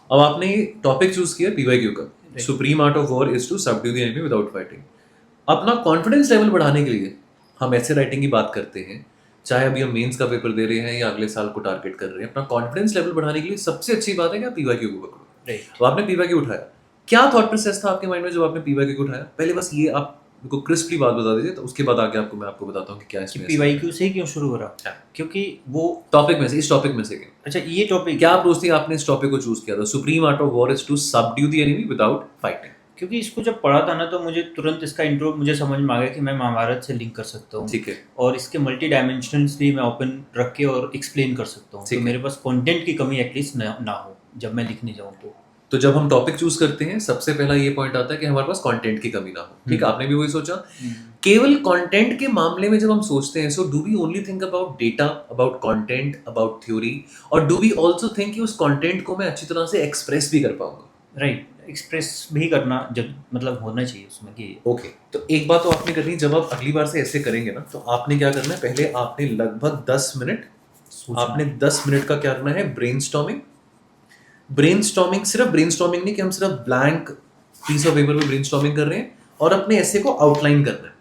अब आपने topic choose किया पीवाईक्यू का, supreme art of war is to subdue the enemy without fighting. अपना कॉन्फिडेंस लेवल बढ़ाने के लिए हम ऐसे राइटिंग की बात करते हैं, चाहे अभी हम मेंस का पेपर दे रहे हैं या अगले साल को टारगेट कर रहे हैं। अपना कॉन्फिडेंस लेवल बढ़ाने के लिए सबसे अच्छी बात है कि आप पीवाईक्यू को पकड़ो। तो आपने पीवाईक्यू उठाया, क्या थॉट प्रोसेस था आपके माइंड में जब आपने पीवाईक्यू को उठाया? पहले बस ये आप को क्रिस्पली बात बता दीजिए, तो उसके बाद आगे मैं आपको बताता हूँ कि क्या इसमें पीवाईक्यू से ही क्यों शुरू हो रहा। क्योंकि वो टॉपिक में से, इस टॉपिक में से अच्छा ये टॉपिक क्या अप्रोच थी आपने इस टॉपिक को चूज किया था, supreme art of war is to subdue the enemy without fighting? क्योंकि इसको जब पढ़ा था ना तो मुझे तुरंत इसका इंट्रो मुझे समझ में आ गया कि मैं महाभारत से लिंक कर सकता हूँ। ठीक है। और इसके मल्टी डायमेंशंस भी मैं ओपन रख के और एक्सप्लेन कर सकता हूँ, तो मेरे पास कंटेंट की कमी एटलीस्ट ना हो जब मैं लिखने जाऊँ। तो जब हम टॉपिक चूज करते हैं सबसे पहला ये पॉइंट आता है कि हमारे पास कंटेंट की कमी ना हो। ठीक है, आपने भी वही सोचा। केवल कंटेंट के मामले में जब हम सोचते हैं, so do we only think about data, about content, about theory, और डू वी आल्सो थिंक कि उस कंटेंट को मैं अच्छी तरह से एक्सप्रेस भी कर पाऊंगा? राइट, एक्सप्रेस भी करना जब मतलब होना चाहिए उसमें कि ओके। तो एक बात तो आपने करनी, जब आप अगली बार से ऐसे करेंगे ना, तो आपने क्या करना है, पहले आपने लगभग 10 मिनट, आपने 10 मिनट का क्या करना है, ब्रेनस्टॉर्मिंग। ब्रेनस्टॉर्मिंग, सिर्फ ब्रेनस्टॉर्मिंग नहीं कि हम सिर्फ ब्लैंक पीस ऑफ पेपर पे ब्रेनस्टॉर्मिंग कर रहे हैं, और अपने ऐसे को आउटलाइन करना है।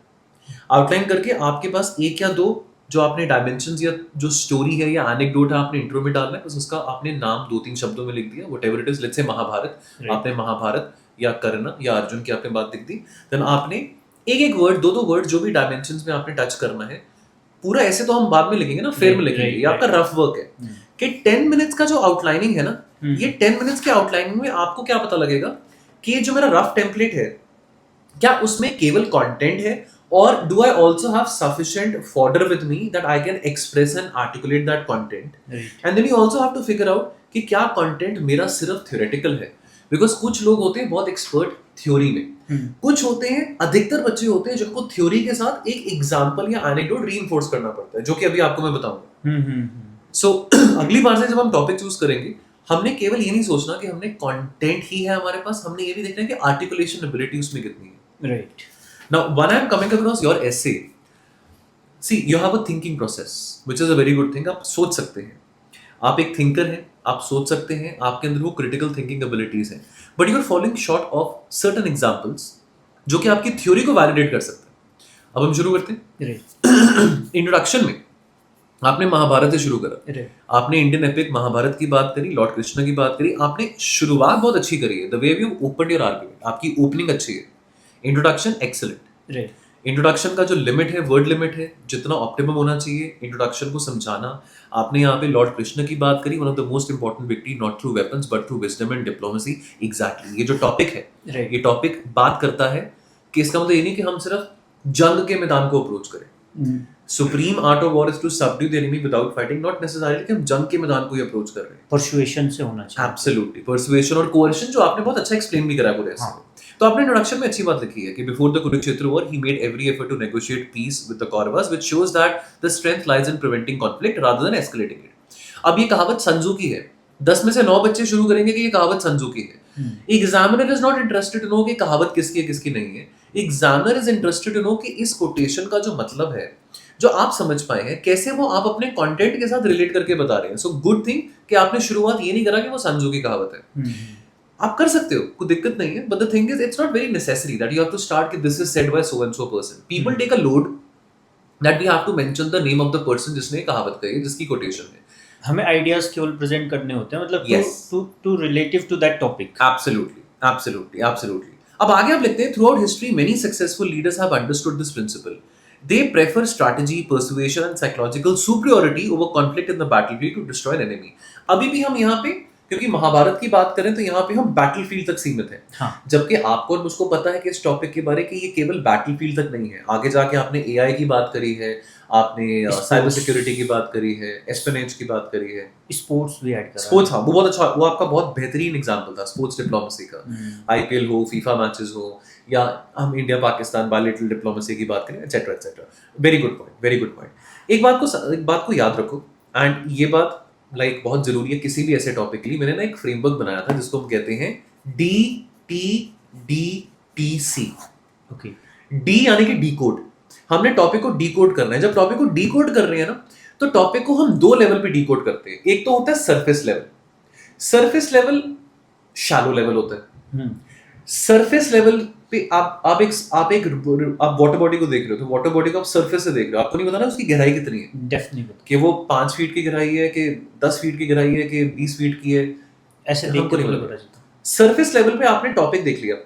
आउटलाइन करके आपके पास एक या दो जो आपने डायमेंशंस या जो स्टोरी है या एनेक्डोट है आपने इंट्रो में डालना है, बस उसका आपने नाम 2-3 शब्दों में लिख दिया, whatever it is. Let's say Mahabharat, आपने महाभारत या कर्ण या अर्जुन की आपने बात लिख दी। देन आपने एक एक वर्ड, दो वर्ड जो भी डायमेंशंस में आपने टच करना है, पूरा ऐसे तो हम बाद में लिखेंगे ना, फिर में लिखेंगे, ये आपका रफ वर्क है। कि 10 मिनट्स का जो आउटलाइनिंग है ना, ये 10 मिनट्स के आउटलाइनिंग में आपको क्या पता लगेगा कि जो मेरा रफ टेम्पलेट है, क्या उसमें केवल कंटेंट है, और do I also have sufficient fodder with me that I can express and articulate that content. And then you also have to figure out कि क्या कंटेंट मेरा सिर्फ थ्योरेटिकल है, बिकॉज कुछ लोग होते हैं बहुत एक्सपर्ट थ्योरी में, कुछ होते हैं, अधिकतर बच्चे होते हैं जिनको थ्योरी के साथ एक एग्जांपल या एनेक्डोट रीइंफोर्स करना पड़ता है, जो कि अभी आपको मैं बताऊंगा। सो अगली बार से जब हम टॉपिक चूज करेंगे, हमने केवल ये नहीं सोचना कि हमने कंटेंट ही है हमारे पास, हमने ये भी देखना है कि आर्टिकुलेशन एबिलिटी उसमें कितनी है। Right. Now when I am coming across your essay, see you have a thinking process which is a very good thing. आप सोच सकते हैं, आप एक थिंकर हैं, आप सोच सकते हैं, आपके अंदर वो क्रिटिकल थिंकिंग एबिलिटीज हैं, but you are following short of certain examples जो कि आपकी थ्योरी को वैलिडेट कर सकते हैं। अब हम शुरू करते हैं। इंट्रोडक्शन में आपने महाभारत से शुरू करा, आपने इंडियन एपिक महाभारत की बात करी, लॉर्ड कृष्ण की बात करी, आपने शुरुआत बहुत अच्छी करी है, the way you opened your argument, आपकी ओपनिंग अच्छी है, इंट्रोडक्शन एक्सीलेंट। इंट्रोडक्शन का जो लिमिट है, वर्ड लिमिट है, जितना ऑप्टिमम होना चाहिए इंट्रोडक्शन को समझाना। आपने यहाँ पे लॉर्ड कृष्ण की बात करी, one of the most important victory not through weapons but through wisdom and diplomacy. Exactly, ये जो टॉपिक है, ये टॉपिक बात करता है कि इसका मतलब ये नहीं कि हम सिर्फ जंग के मैदान को अप्रोच करें। Supreme art of war is to subdue the enemy without fighting, not necessarily कि हम जंग के मैदान को ही अप्रोच कर रहे हैं। पर्सुएशन से होना चाहिए। एब्सोल्युटली, पर्सुएशन और कोएर्शन, जो आपने बहुत अच्छा एक्सप्लेन भी करा है पूरे ऐसे। तो आपने इंट्रोडक्शन में अच्छी बात लिखी है कि before the Kurukshetra war he made every effort to negotiate peace with the Kauravas, which shows that the strength lies in preventing conflict rather than escalating it. अब ये कहावत संजू की है, 10 में से 9 बच्चे शुरू करेंगे कि ये कहावत संजू की है। Examiner is not interested to know कि कहावत किसकी है किसकी नहीं है। Examiner is interested to know कि इस कोटेशन का जो मतलब है, जो आप समझ पाए हैं, कैसे वो आप अपने कंटेंट के साथ रिलेट करके बता रहे हैं। सो गुड थिंग कि आपने शुरुआत ये नहीं करा कि वो संजू की कहावत है। आप कर सकते हो, कोई दिक्कत नहीं है, but the thing is it's not very necessary that you have to start कि this is said by so and so person. People take a load that we have to mention the name of the person जिसने कहावत कही है, जिसकी quotation है। हमें ideas केवल present करने होते हैं, मतलब to relative to that topic. Absolutely, absolutely, absolutely. अब आगे आप लिखते हैं, throughout history many successful leaders have understood this principle. They prefer strategy, persuasion and psychological superiority over conflict in the battlefield to destroy an enemy. अभी भी हम यहाँ पे, क्योंकि महाभारत की बात करें तो यहाँ पे हम बैटलफील्ड तक सीमित हैं। हाँ। जबकि आपको और मुझको पता है कि इस टॉपिक के बारे कि ये केवल बैटलफील्ड तक नहीं है। आगे जाके आपने एआई की बात करी है, आपने साइबर सिक्योरिटी की बात करी है, एस्पेनेज की बात करी है, स्पोर्ट्स भी ऐड करा। स्पोर्ट्स, हाँ, वो बहुत अच्छा, वो आपका बहुत बेहतरीन एग्जांपल था स्पोर्ट्स डिप्लोमेसी का। आईपीएल हो, फीफा मैचेस हो, या हम इंडिया पाकिस्तान बायलैटरल डिप्लोमेसी की बात करें, etcetera etcetera. Very good point, very good point. एक बात को याद रखो, एंड ये बात बहुत जरूरी है किसी भी ऐसे टॉपिक के लिए। मैंने ना एक फ्रेमवर्क बनाया था जिसको हम कहते हैं DTDTC। ओके, डी यानी कि डीकोड। हमने टॉपिक को डीकोड करना है। जब टॉपिक को डीकोड कर रहे हैं ना, तो टॉपिक को हम दो लेवल पे डिकोड करते हैं। एक तो होता है surface level, surface level shallow level होता है। सरफेस लेवल पे आप वाटर बॉडी को देख रहे हो, तो वाटर बॉडी को आप सरफेस से देख रहे हो, आपको नहीं पता ना उसकी गहराई कितनी है, डेफिनेटली कि वो 5 फीट की गहराई है कि 10 फीट की गहराई है कि 20 फीट की है, ऐसे हमको देख नहीं के पता। सरफेस लेवल पे आपने टॉपिक देख लिया,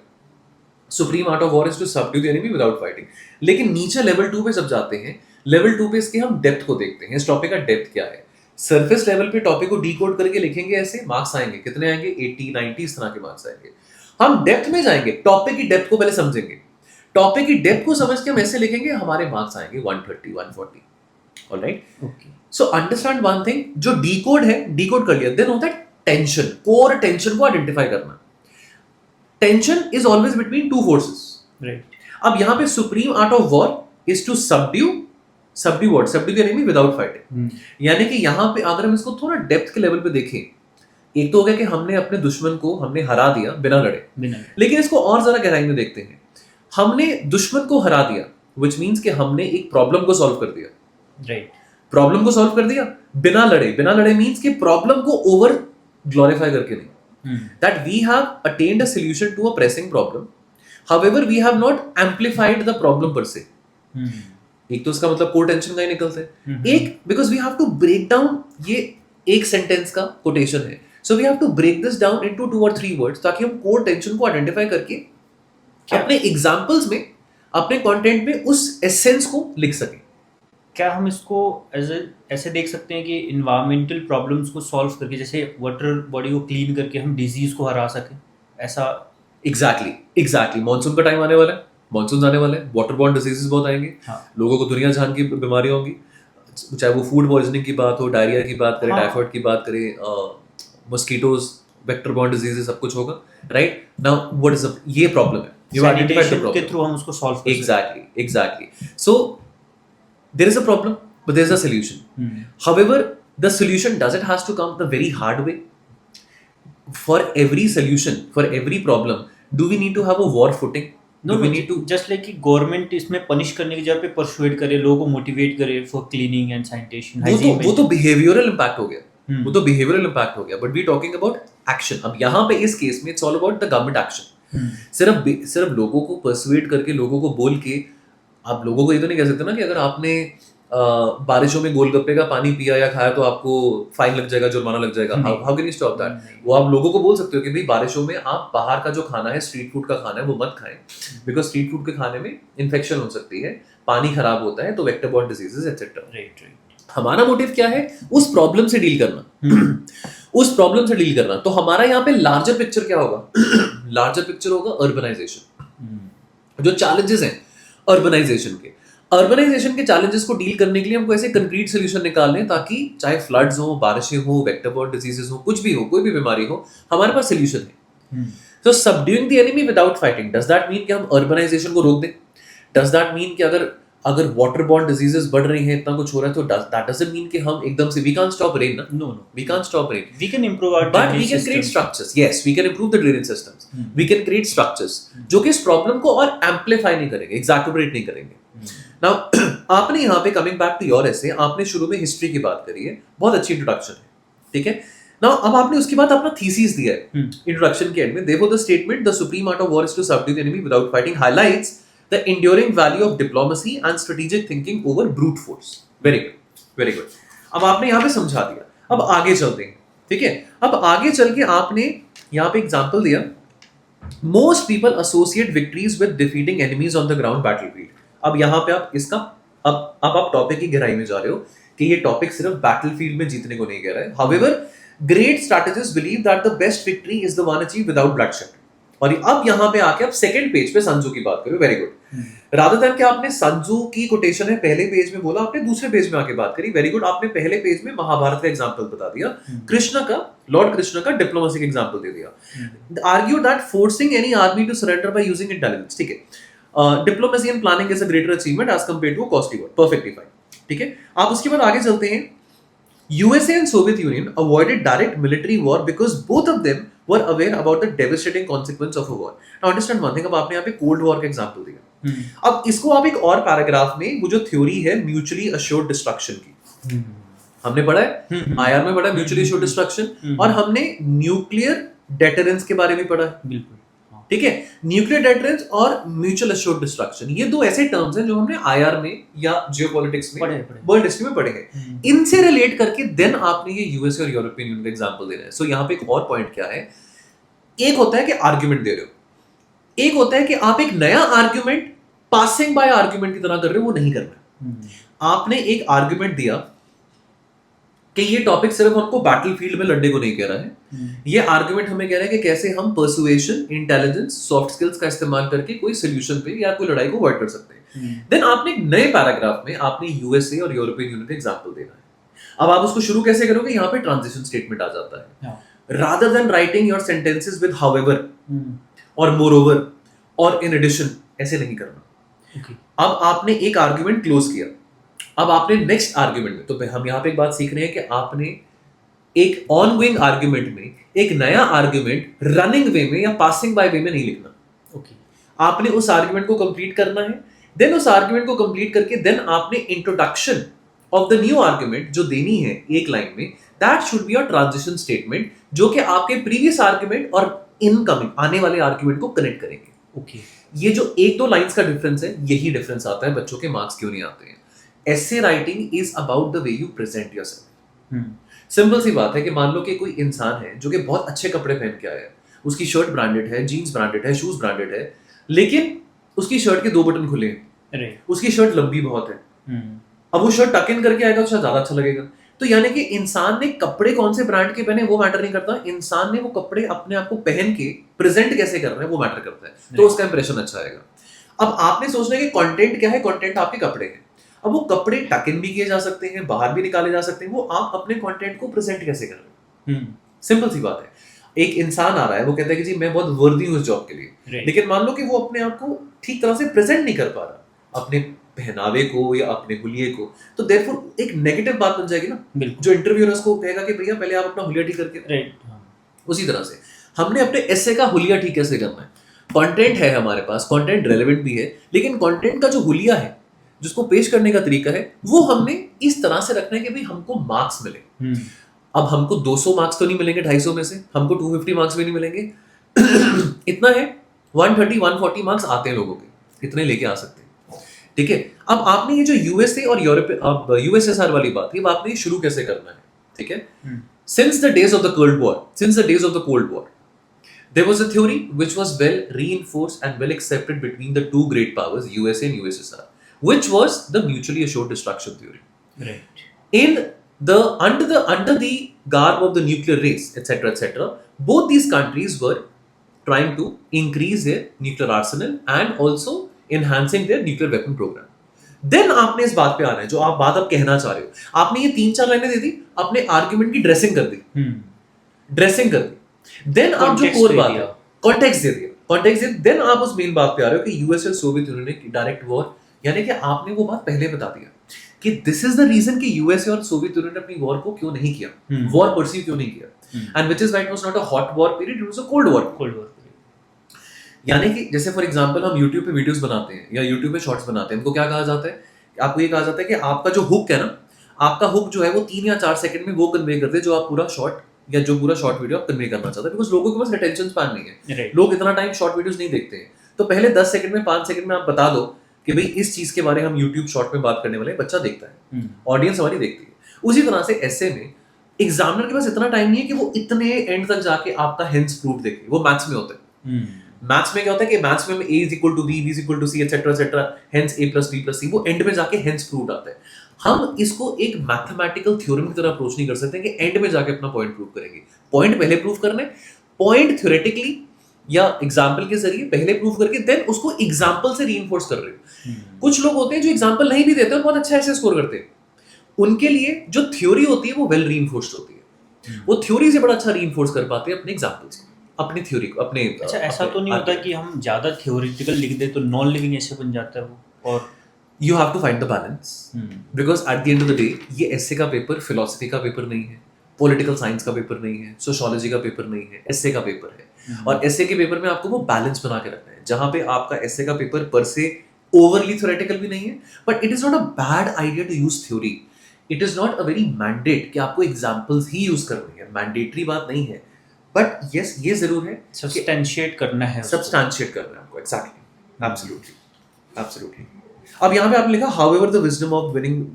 supreme art of war is to subdue the enemy without fighting. लेकिन नीचे लेवल 2 पे जब जाते हैं, लेवल 2 पे इसके हम डेप्थ को देखते हैं, इस टॉपिक का डेप्थ क्या है। सरफेस लेवल पे टॉपिक को डिकोड करके लिखेंगे, ऐसे मार्क्स आएंगे, कितने आएंगे, 80 90 इस तरह के मार्क्स आएंगे। हम डेप्थ में जाएंगे, टॉपिक की डेप्थ को पहले समझेंगे, टॉपिक की डेप्थ को समझ के हम ऐसे लिखेंगे, हमारे मार्क्स आएंगे 130 140। Alright, okay. So understand one thing, जो डिकोड है, डिकोड कर लिया, देन होता है टेंशन, कोर टेंशन को आइडेंटिफाई करना। Tension is always between two forces, right. अब यहां पे supreme art of war is to subdue the enemy without fighting. यानी कि यहां पे अगर हम इसको थोड़ा डेप्थ के लेवल पे देखें, एक तो हो गया कि हमने अपने दुश्मन को हमने हरा दिया बिना लड़े, लेकिन इसको और जरा गहराई में देखते हैं। हमने दुश्मन को हरा दिया, व्हिच मींस कि हमने एक प्रॉब्लम को सॉल्व कर दिया, राइट। प्रॉब्लम को सॉल्व कर दिया बिना लड़े। बिना लड़े मींस कि प्रॉब्लम को ओवर ग्लोरीफाई करके नहीं, that we have attend a solution to a pressing problem, however we have not amplified the problem per se. एक तो इसका मतलब कोर टेंशन का ही निकलता है, एक because we have to break down, ये एक सेंटेंस का कोटेशन है, so we have to break this down into 2 और 3 वर्ड्स, ताकि हम कोर टेंशन को आइडेंटिफाई करके अपने एग्जांपल्स में, अपने कंटेंट में उस एसेंस को लिख सकें। क्या हम इसको ऐसे देख सकते हैं कि इन्वायरमेंटल प्रॉब्लम्स को सॉल्व करके, जैसे वाटर बॉडी को क्लीन करके हम डिजीज को हरा सकें, ऐसा? एग्जैक्टली मॉनसून का टाइम आने वाला है, मॉनसून आने वाले हैं, वाटर बॉर्न डिजीजेस बहुत आएंगे। हाँ। लोगों को दुनिया जहान की बीमारियां होंगी, चाहे वो फूड पॉइजनिंग की बात हो, डायरिया की बात करें, टाइफाइड की बात करें, मस्कीटोज, वेक्टर बॉर्न डिजीजेस, सब कुछ होगा। राइट नाउ व्हाट इज ये प्रॉब्लम है, यू आइडेंटिफाइड द प्रॉब्लम, के थ्रू हम उसको सॉल्व कर सकते हैं। Exactly so there is a problem but there is a solution. However, the solution doesn't has to come the very hard way. For every solution, for every problem, do we need to have a war footing? No, we need to just like कि government इसमें punish करने की जगह पे persuade करे, लोगों को motivate करे फॉर क्लीनिंग एंड सैनिटेशन। वो तो बिहेवियरल इम्पैक्ट हो गया, वो तो बिहेवियरल इम्पैक्ट हो गया, but we talking about action. अब यहाँ पे इस केस में it's all about the government action. सिर्फ लोगों को परसुएड करके, लोगों को बोल के, आप लोगों को ये तो नहीं कह सकते ना कि अगर आपने बारिशों में गोलगप्पे का पानी पिया या खाया तो आपको फाइन लग जाएगा, जुर्माना लग जाएगा। How can you stop that? वो आप लोगों को बोल सकते हो कि भाई बारिशों में आप बाहर का जो खाना है, स्ट्रीट फूड का खाना है, वो मत खाएं, बिकॉज स्ट्रीट फूड के खाने में इन्फेक्शन हो सकती है, पानी खराब होता है, तो vector borne diseases etcetera. Right. हमारा मोटिव क्या है? उस प्रॉब्लम से डील करना, उस प्रॉब्लम से डील करना। तो हमारा यहाँ पे लार्जर पिक्चर क्या होगा? लार्जर पिक्चर होगा अर्बनाइजेशन, जो चैलेंजेस हैं अर्बनाइजेशन के चैलेंजेस को डील करने के लिए हमको ऐसे कंक्रीट सोल्यूशन निकालने, ताकि चाहे फ्लड्स हो, बारिशें हो, वेक्टर बॉर्न डिजीजेस हो, कुछ भी हो, कोई भी बीमारी हो, हमारे पास सोल्यूशन है। तो subduing the enemy without fighting, does that mean कि हम अर्बनाइजेशन को रोक दें? डज दैट मीन कि अगर वाटर बॉर्न डिजीजेस बढ़ रही हैं, इतना कुछ हो रहा है, तो दैट डजंट मीन कि हम एकदम से वी कांट स्टॉप रेन ना। No, we can't stop rain, we can improve our, but we can create structures. Yes, we can improve the drainage systems, we can create structures जो कि इस problem को और एम्प्लीफाई नहीं करेंगे, एग्जैक्युरेट नहीं करेंगे। नाउ आपने यहाँ पे coming back to your essay, आपने शुरू में हिस्ट्री की बात करी है, बहुत अच्छी इंट्रोडक्शन है, ठीक है। नाउ अब आपने उसके बाद अपना थीसिस दिया है इंट्रोडक्शन के एंड में। देखो, the statement the supreme art of war is to subdue the enemy without fighting highlights the enduring value of diplomacy and strategic thinking over brute force. Very good, very good. अब आपने यहाँ पे समझा दिया, अब आगे चलते हैं, ठीक है। अब आगे चल के आपने यहाँ पे एग्जांपल दिया, most people associate victories with defeating enemies on the ground battlefield. अब यहाँ पे आप इसका अब आप टॉपिक की गहराई में जा रहे हो कि ये टॉपिक सिर्फ बैटलफील्ड में जीतने को नहीं कह रहा है। However, great strategists believe that the best victory is the one achieved without bloodshed. और अब यहाँ पे आके आप सेकंड पेज पे संजू की बात करो। Very good. रादर देन कि आपने संजू की कोटेशन है पहले पेज में बोला, आपने दूसरे पेज में आके बात करी। Very good. आपने पहले पेज में महाभारत का एग्जांपल बता दिया, कृष्ण का, लॉर्ड कृष्ण का डिप्लोमेसी का एग्जांपल दे दिया। Argue that forcing any army to surrender by using intelligence, ठीक है। Diplomacy and planning is a greater achievement as compared to costly work, perfectly fine, ठीक है। आप उसके बाद आगे चलते हैं। USA and Soviet Union avoided direct military war because both of them were aware about the devastating consequence of a war. Now understand one thing, अब आपने यहाँ पे कोल्ड वॉर का एग्जांपल दिया। अब इसको आप एक और पैराग्राफ में, वो जो थ्योरी है म्यूचुअली अश्योर्ड डिस्ट्रक्शन की, हमने पढ़ा है, आईआर में पढ़ा है म्यूचुअली एश्योर्ड डिस्ट्रक्शन, और हमने न्यूक्लियर डेटरेंस के बारे में पढ़ा है, बिल्कुल, ठीक है। न्यूक्लियर डेटरेंस और म्यूचुअल एश्योर्ड डिस्ट्रक्शन, ये दो ऐसे टर्म्स हैं जो हमने आईआर में या जियोपॉलिटिक्स में, वर्ल्ड हिस्ट्री में पढ़े हैं। इनसे रिलेट करके देन आपने ये यूएसए और यूरोपियन यूनियन का एग्जांपल देना है। सो यहाँ पे एक और पॉइंट क्या है, एक होता है कि आर्ग्यूमेंट दे रहे हो, एक होता है कि आप एक नया आर्ग्यूमेंट पासिंग बाय आर्ग्यूमेंट की तरह कर रहे हो, वो नहीं करना। आपने एक आर्ग्यूमेंट दिया कि ये टॉपिक सिर्फ हमको बैटलफील्ड में लड़ने को नहीं कह रहा है, ये आर्गुमेंट हमें कह रहा है कि कैसे हम पर्सुएशन, इंटेलिजेंस, सॉफ्ट स्किल्स का इस्तेमाल करके कोई सोल्यूशन पे या कोई लड़ाई को अवॉइड कर सकते हैं। देन आपने एक नए पैराग्राफ में आपने यूएसए और यूरोपियन यूनियन का एग्जांपल देना है। अब आप उसको शुरू कैसे करोगे, यहाँ पे ट्रांजिशन स्टेटमेंट आ जाता है, rather than writing your sentences with however और मोरओवर और इन एडिशन, ऐसे नहीं करना। अब आपने एक आर्गुमेंट क्लोज किया, अब आपने नेक्स्ट आर्ग्यूमेंट में, तो हम यहाँ पे एक बात सीख रहे हैं कि आपने एक ऑनगोइंग आर्ग्यूमेंट में एक नया आर्ग्यूमेंट रनिंग वे में या पासिंग बाय वे में नहीं लिखना। आपने उस आर्ग्यूमेंट को कंप्लीट करना है, देन उस आर्ग्यूमेंट को कंप्लीट करके देन आपने introduction of the new argument जो देनी है एक लाइन में, that should be a transition statement जो कि आपके प्रीवियस आर्ग्यूमेंट और इनकमिंग आने वाले आर्ग्यूमेंट को कनेक्ट करेंगे। ये जो एक दो लाइंस का डिफरेंस है, यही डिफरेंस आता है बच्चों के मार्क्स क्यों नहीं आते हैं। Essay writing is about the way you present yourself. Simple सी बात है कि मान लो कि कोई इंसान है जो कि बहुत अच्छे कपड़े पहन के आया है, उसकी शर्ट ब्रांडेड है, जीन्स ब्रांडेड है, शूज ब्रांडेड है, लेकिन उसकी शर्ट के 2 बटन खुले हैं, उसकी शर्ट लंबी बहुत है। अब वो शर्ट टक इन करके आएगा तो शायद ज्यादा अच्छा लगेगा। तो यानी कि इंसान ने कपड़े कौन से ब्रांड के पहने वो मैटर नहीं करता, इंसान ने वो कपड़े अपने आप को पहन के प्रेजेंट कैसे कर रहे हैं वो मैटर करता है, तो उसका इंप्रेशन अच्छा आएगा। अब आपने सोचना है कि कंटेंट क्या है, कंटेंट आपके कपड़े हैं। अब वो कपड़े टक इन भी किए जा सकते हैं, बाहर भी निकाले जा सकते हैं, वो आप अपने कंटेंट को प्रेजेंट कैसे कर रहे हैं। सिंपल सी बात है, एक इंसान आ रहा है, वो कहता है कि जी मैं बहुत वर्दी हूँ इस जॉब के लिए, लेकिन मान लो कि वो अपने आप को ठीक तरह से प्रेजेंट नहीं कर पा रहा, अपने पहनावे को या अपने हुलिये को, तो देयरफॉर एक नेगेटिव बात बन जाएगी ना, जो इंटरव्यूअर उसको कहेगा कि भैया पहले आप अपना हुलिया ठीक करके। उसी तरह से हमने अपने एसे का हुलिया ठीक कैसे करना है। कंटेंट है हमारे पास, कंटेंट रेलेवेंट भी है, लेकिन कंटेंट का जो हुलिया है, जिसको पेश करने का तरीका है, वो हमने इस तरह से रखना है कि भाई हमको मार्क्स मिले। अब हमको 200 मार्क्स तो नहीं मिलेंगे 250 में से, हमको 250 मार्क्स भी नहीं मिलेंगे इतना है 130 140 मार्क्स आते हैं लोगों के, इतने लेके आ सकते हैं, ठीक है। अब आपने ये जो यूएसए और यूरोप यूएसएसआर वाली बात है, आपने शुरू कैसे करना है, ठीक है। Since the days of the cold war there was a theory which was well reinforced and well accepted between the two great powers, USA and USSR, which was the mutually assured destruction theory. Right. Under the garb of the nuclear race, etc., both these countries were trying to increase their nuclear arsenal and also enhancing their nuclear weapon program. Then आपने इस बात पे आना है, जो आप बात अब कहना चाह रहे हो, आपने ये 3-4 लाइनें दे दी, अपने आर्ग्यूमेंट की ड्रेसिंग कर दी, देन आप जो कोर बात है, कॉन्टेक्स्ट दे दिया, देन आप उस मेन बात पे आ रहे हो कि यूएस और सोवियत यूनियन ने डायरेक्ट वॉर, यानी कि आपने वो बात पहले बता दिया कि दिस इज द रीजन कि यूएसए और सोवियत यूनियन ने अपनी वॉर को क्यों नहीं किया, वॉर परसीव क्यों नहीं किया, and which is why it was not a hot war period, it was a cold war. यानी कि जैसे फॉर एग्जांपल हम YouTube पे वीडियोस बनाते हैं या YouTube पे शॉर्ट्स बनाते हैं, इनको क्या कहा जाता है, आपको ये कहा जाता है कि आपका जो हुक है ना, आपका हुक जो है वो 3 या 4 सेकंड में वो कन्वे कर दे जो आप पूरा शॉर्ट या जो पूरा शॉर्ट वीडियो आप कन्वे करना चाहते हैं, बिकॉज लोगों के पास अटेंशन स्पैन नहीं है, लोग इतना टाइम शॉर्ट वीडियोस नहीं देखते हैं। तो पहले 10 सेकंड में 5 सेकंड में आप बता दो कि भाई इस चीज के बारे में हम YouTube शॉर्ट में बात करने वाले, बच्चा देखता है, ऑडियंस हमारी देखती है। उसी तरह से ऐसे में एग्जामिनर के पास इतना टाइम नहीं है कि वो इतने एंड तक जाके आपका हेंस प्रूफ देखे। वो मैथ्स में होता है, मैथ्स में क्या होता है कि मैथ्स में a is equal to b, b is equal to c, etc., hence a plus b plus c, वो एंड में जाके हेंस प्रूफ आता है। हम इसको एक मैथमेटिकल थ्योरम की तरह अप्रोच नहीं कर सकते कि एंड में जाके अपना पॉइंट प्रूव करेंगे। पॉइंट पहले प्रूव करने, पॉइंट थ्योरेटिकली या एग्जाम्पल के जरिए पहले प्रूव करके देन उसको एग्जाम्पल से रीइंफोर्स कर रहे हो। कुछ लोग होते हैं जो एग्जाम्पल नहीं भी देते और बहुत अच्छा ऐसे स्कोर करते हैं, उनके लिए जो थ्योरी होती है वो वेल रीइंफोर्स्ड होती है, वो थ्योरी से बड़ा अच्छा रीइंफोर्स कर पाते हैं अपने एग्जाम्पल्स को, अपनी थ्योरी को, अपने। अच्छा, ऐसा तो नहीं होता कि हम ज्यादा थ्योरेटिकल लिख दे तो नॉन लिविंग ऐसे बन जाता है वो, और you have to find the balance because at the end of the day ये एसे का पेपर फिलॉसफी का पेपर नहीं है, पॉलिटिकल साइंस का पेपर नहीं है, सोशियोलॉजी का पेपर नहीं है, एसे का पेपर है। और एसे के पेपर में आपको वो बैलेंस बना के रखना है, जहां पे आपका एसे का पेपर पर से ओवरली थ्योरेटिकल भी नहीं है, but it is not a bad idea to use theory. It is not a very mandate कि आपको एग्जाम्पल्स ही यूज करनी है, मैंडेटरी बात नहीं है, बट यस ये जरूर है सब्सटेंशिएट करना है उसको। सब्सटैंशिएट करना है आपको, एग्जैक्टली, एब्सोल्युटली, एब्सोल्युटली। अब यहाँ पे आपने लिखा however the wisdom of winning,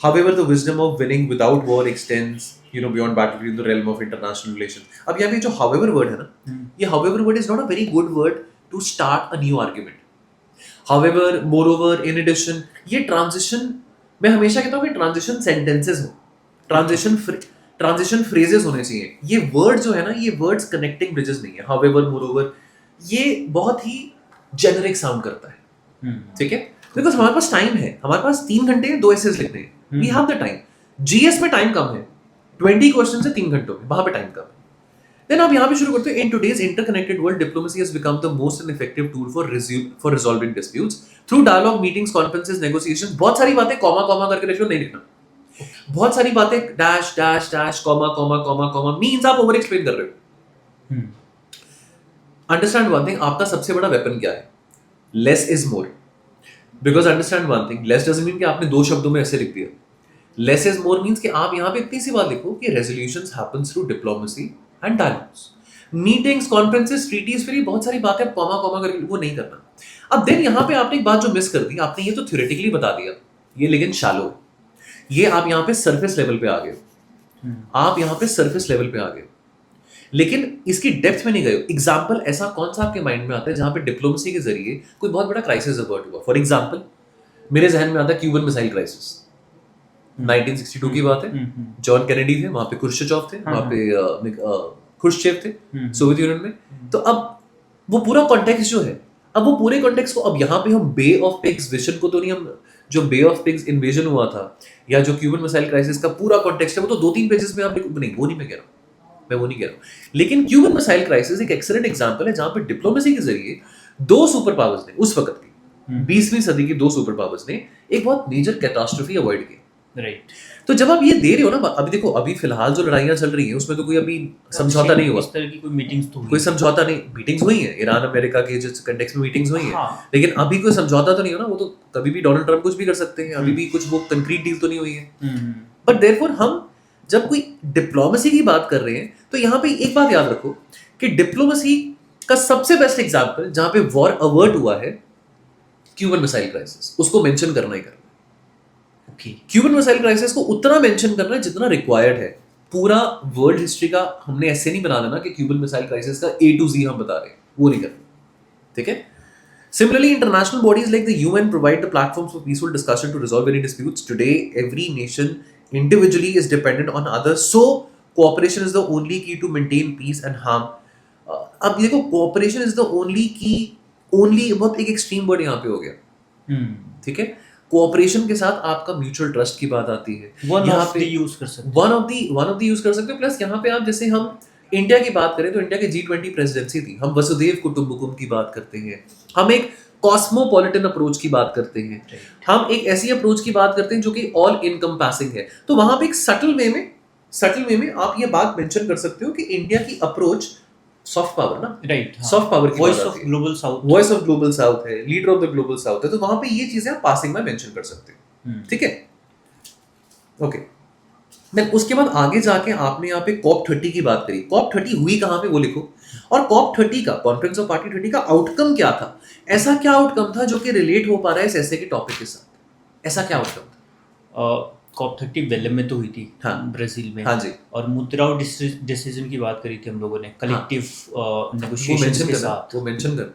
however the wisdom of winning without war extends beyond battlefield in the realm of international relations। अब यहाँ पे जो however word है ना, ये however word is not a very good word to start a new argument। however, moreover, in addition, ये transition, मैं हमेशा कहता हूँ कि transition sentences हो, transition phrases होने चाहिए। ये word जो है ना, ये words connecting bridges नहीं है। however, moreover, ये बहुत ही generic sound करता है, ठीक है? बिकॉज हमारे पास टाइम है, हमारे पास 3 घंटे हैं 2 एसेज लिखने हैं, we have the time. GS में टाइम कम है, 20 क्वेश्चन है 3 घंटों में, वहां पे टाइम कम है। देन आप यहाँ पे शुरू करते हैं, in today's interconnected world diplomacy has become the most and effective tool for resolving disputes through dialogue, meetings, conferences, negotiations. बहुत सारी बातें कॉमा कॉमा करके लिख लो, नहीं लिखना। बहुत सारी बातें dash dash dash comma comma comma comma means आप ओवर एक्सप्लेन कर रहे हो। अंडरस्टैंड वन थिंग, आपका सबसे बड़ा वेपन क्या है? Less is more. Because understand one thing, less doesn't mean कि आपने 2 शब्दों में ऐसे लिख दिया। लेस इज मोर मीन्स कि आप यहाँ पे इतनी सी बात लिखो कि resolutions happens through diplomacy and dialogues, meetings, conferences, treaties, फिर बहुत सारी बातें कॉमा कॉमा करके वो नहीं करना। अब देन यहाँ पे आपने एक बात जो मिस कर दी, आपने ये तो थ्योरेटिकली बता दिया, ये लेकिन शैलो है। ये आप यहाँ पे सरफेस लेवल पे आ गए हो, आप यहाँ पे सरफेस लेवल पे आ गए हो, लेकिन इसकी डेप्थ में नहीं गए हो। एग्जाम्पल ऐसा कौन सा आपके माइंड में आता है जहां पे डिप्लोमेसी के जरिए कोई बहुत बड़ा क्राइसिस अवर्ट हुआ? फॉर एग्जाम्पल मेरे जहन में आता है क्यूबन मिसाइल क्राइसिस, 1962 की बात है। जॉन कैनेडी थे वहां पे, खुर्शचोव थे वहां पे, खुर्शचेव थे सोवियत यूनियन में। तो अब वो पूरा कॉन्टेक्स्ट जो है, अब वो पूरे कॉन्टेक्स्ट को, अब यहाँ पे हम बे ऑफ पिग्स विजन को तो नहीं, हम जो बे ऑफ पिग्स इन्वेजन हुआ था या जो क्यूबन मिसाइल क्राइसिस का पूरा कॉन्टेक्स्ट है, वो तो 2-3 पेजेस में आप नहीं, वो नहीं मैं कह रहा हूँ, मैं वो नहीं कह रहा हूँ। लेकिन क्यूबन मिसाइल क्राइसिस एक एक्सीलेंट एग्जांपल है जहां पे डिप्लोमेसी के जरिए 2 सुपर पावर्स ने, उस वक्त की 20वीं सदी की 2 सुपर पावर्स ने एक बहुत मेजर कैटास्ट्रोफी अवॉइड की। राइट। तो जब आप ये दे रहे हो ना, अभी देखो, अभी फिलहाल जो लड़ाइयां चल रही हैं उसमें तो कोई अभी समझौता नहीं हुआ, इस तरह की कोई मीटिंग्स तो कोई समझौता नहीं, मीटिंग्स हुई है ईरान अमेरिका के जो कंटेक्स्ट में मीटिंग्स हुई है, लेकिन अभी कोई समझौता तो नहीं हो ना। वो तो कभी भी डोनाल्ड ट्रम्प कुछ भी कर सकते हैं, अभी भी कुछ वो कंक्रीट डील तो नहीं हुई है। बट देयरफॉर हम जब कोई डिप्लोमेसी की बात कर रहे हैं तो यहाँ पे एक बात याद रखो कि डिप्लोमेसी का सबसे बेस्ट एग्जांपल जहां पे वॉर अवर्ट हुआ है, क्यूबन मिसाइल क्राइसिस, उसको मेंशन करना ही करना। क्यूबन मिसाइल क्राइसिस को उतना मेंशन करना है जितना रिक्वायर्ड है। पूरा वर्ल्ड हिस्ट्री का हमने ऐसे नहीं बना देना कि क्यूबन मिसाइल क्राइसिस का A to Z हम बता रहे हैं, वो नहीं करना, ठीक है? Similarly, international bodies like the UN provide the platforms for peaceful discussion to resolve any disputes. Today, every nation individually is dependent on others, so cooperation is the only key to maintain peace and harm. अब देखो, cooperation is the only key, only बहुत एक extreme word यहाँ पे हो गया, ठीक है? कोऑपरेशन के साथ आपका म्यूचुअल ट्रस्ट की बात आती है, यहाँ पे यूज कर सकते हैं, वन ऑफ द यूज कर सकते हो। प्लस यहाँ पे आप, जैसे हम इंडिया की बात करें तो इंडिया की G20 प्रेसिडेंसी थी, हम वसुदेव कुटुंबकम की बात करते हैं, हम एक कॉस्मोपॉलिटन अप्रोच की बात करते हैं, हम एक ऐसी अप्रोच की बात करते हैं जो कि ऑल इनकम्पासिंग है। तो वहां पे एक सटल वे में आप ये बात मेंशन कर सकते हो कि इंडिया की अप्रोच सॉफ्ट पावर ना, राइट, सॉफ्ट पावर की voice of global south, voice of global south है, leader of the global south है। तो वहां पे ये चीजें आप पासिंग में मेंशन कर सकते हो, ठीक है? ओके, देन उसके बाद आगे जाके आपने यहाँ पे COP30 की बात करी। COP30 हुई कहाँ पे वो लिखो, और COP30 का, कॉन्फ्रेंस ऑफ पार्टी 30 का आउटकम क्या था? ऐसा क्या आउटकम था जो कि रिलेट हो पा रहा है इस ऐसे के टॉपिक के साथ? ऐसा क्या आउटकम था? COP30 बेलेम में तो हुई थी, हाँ, ब्राजील में। हाँ जी। और मुद्राओ डिसीजन की बात करी थी हम लोगों ने, कलेक्टिव नेगोशिएशंस के साथ, वो मेंशन कर,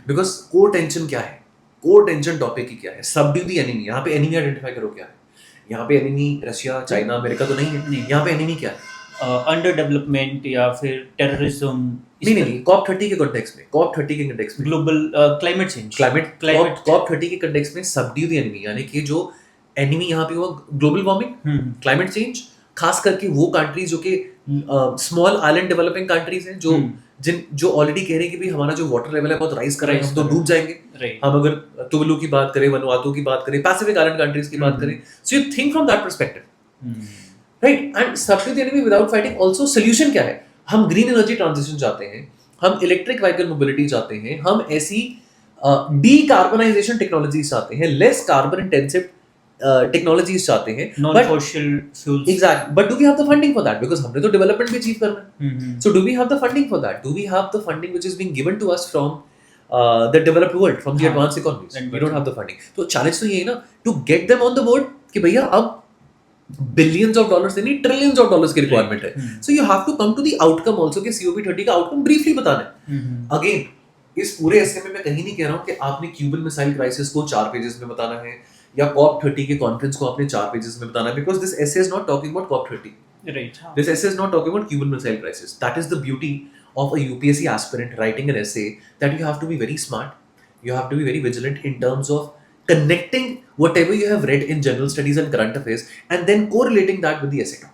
बिकॉज़ कोर टेंशन क्या है, कोर टेंशन टॉपिक की क्या है? Subdue the enemy. यहाँ पे एनिमी आइडेंटिफाई करो क्या है। यहाँ पे एनिमी रशिया, चाइना, अमेरिका तो नहीं है। यहाँ पे एनिमी क्या है? अंडर डेवलपमेंट या फिर टेररिज्म। नहीं, COP30 के कॉन्टेक्स्ट में, COP30 के कॉन्टेक्स्ट में ग्लोबल क्लाइमेट चेंज, COP30 के कॉन्टेक्स्ट में सबड्यू द एनिमी, यानी कि जो एनिमी यहाँ पे हुआ ग्लोबल वार्मिंग, क्लाइमेट चेंज, खास करके वो कंट्रीज जो कि स्मॉल आइलैंड डेवलपिंग कंट्रीज हैं, जो ऑलरेडी कह रहे हैं कि भाई हमारा जो वाटर लेवल है बहुत राइज कर रहा है, हम तो डूब जाएंगे। हम अगर तुवालू की बात करें, वनुआतू की बात करें, पैसिफिक आइलैंड कंट्रीज की बात करें, so you think from that perspective, right? And subdue the enemy without fighting. Also solution क्या है? हम ग्रीन एनर्जी ट्रांजिशन चाहते हैं, हम इलेक्ट्रिक व्हीकल मोबिलिटी चाहते हैं, हम ऐसी डीकार्बनाइजेशन टेक्नोलॉजी चाहते हैं, लेस कार्बन इंटेंसिव टेक्नोलॉजीज चाहते हैं, non but fossil fuels. Exact, but do we have the funding for that? Because हमने तो डेवलपमेंट भी अचीव करना है. हम्म। So do we have the funding for that? Do we have the funding which is being given to us from the developed world, from the हाँ, advanced economies? We advanced don't have the funding. तो challenge तो ये है ना, to get them on the board कि भैया अब billions of dollars से नहीं trillions of dollars की requirement है. So you have to come to the outcome also कि COP30 का outcome briefly बताना है. Again, इस पूरे ऐसे में मैं कहीं नहीं कह रहा हूँ कि आपने क्यूबल मिसाइल क्राइसिस को 4 पेजेस में बताना है या COP30 के कॉन्फ्रेंस को आपने 4 पेजेस में बताना है, because this essay is not talking about COP30. Right. This essay is not talking about Cuban Missile Crisis. That is the beauty of a UPSC aspirant writing an essay, that you have to be very smart, you have to be very vigilant in terms of connecting whatever you have read in general studies and current affairs and then correlating that with the essay topic.